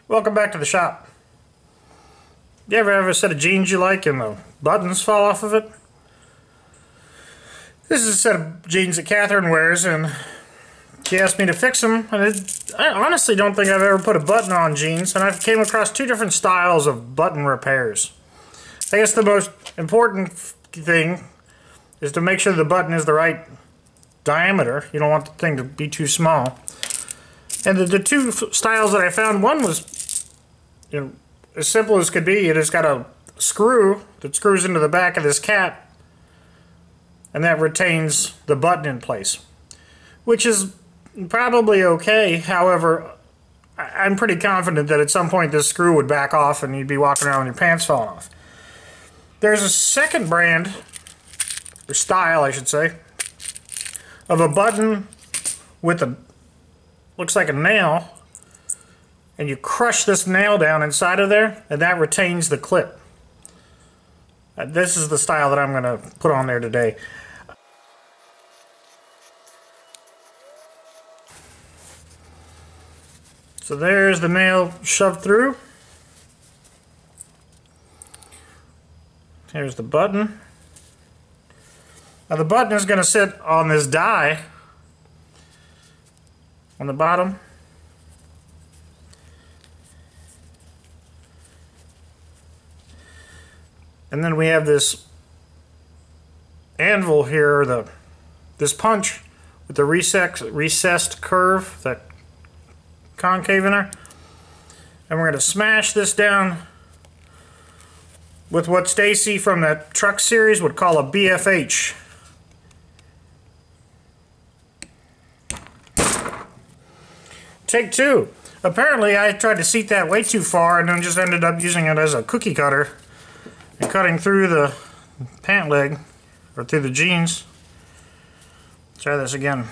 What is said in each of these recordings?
Welcome back to the shop. You ever have a set of jeans you like and the buttons fall off of it? This is a set of jeans that Catherine wears, and she asked me to fix them. And I honestly don't think I've ever put a button on jeans, and I've came across two different styles of button repairs. I guess the most important thing is to make sure the button is the right diameter. You don't want the thing to be too small. And the two styles that I found, one was, as simple as could be. It has got a screw that screws into the back of this cap, and that retains the button in place, which is probably okay. However, I'm pretty confident that at some point this screw would back off and you'd be walking around with your pants falling off. There's a second brand, or style I should say, of a button with a, looks like a nail, and you crush this nail down inside of there, and that retains the clip. This is the style that I'm going to put on there today. So there's the nail shoved through. Here's the button. Now the button is going to sit on this die on the bottom. And then we have this anvil here, this punch with the recessed curve, that concave in there. And we're going to smash this down with what Stacy from that truck series would call a BFH. Take two. Apparently I tried to seat that way too far and then just ended up using it as a cookie cutter and cutting through the pant leg, or through the jeans. Try this again.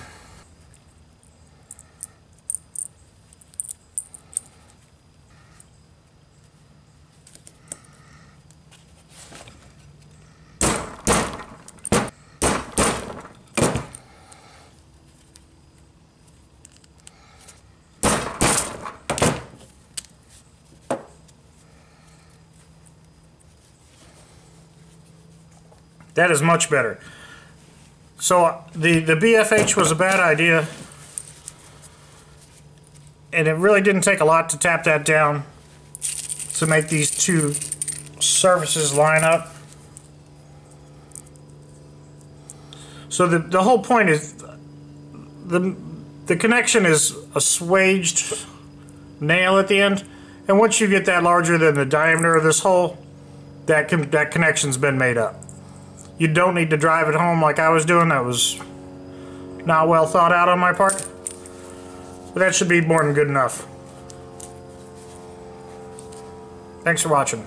That is much better. So the BFH was a bad idea, and it really didn't take a lot to tap that down to make these two surfaces line up. So the whole point is the connection is a swaged nail at the end, and once you get that larger than the diameter of this hole, that connection's been made up. You don't need to drive it home like I was doing. That was not well thought out on my part. But that should be more than good enough. Thanks for watching.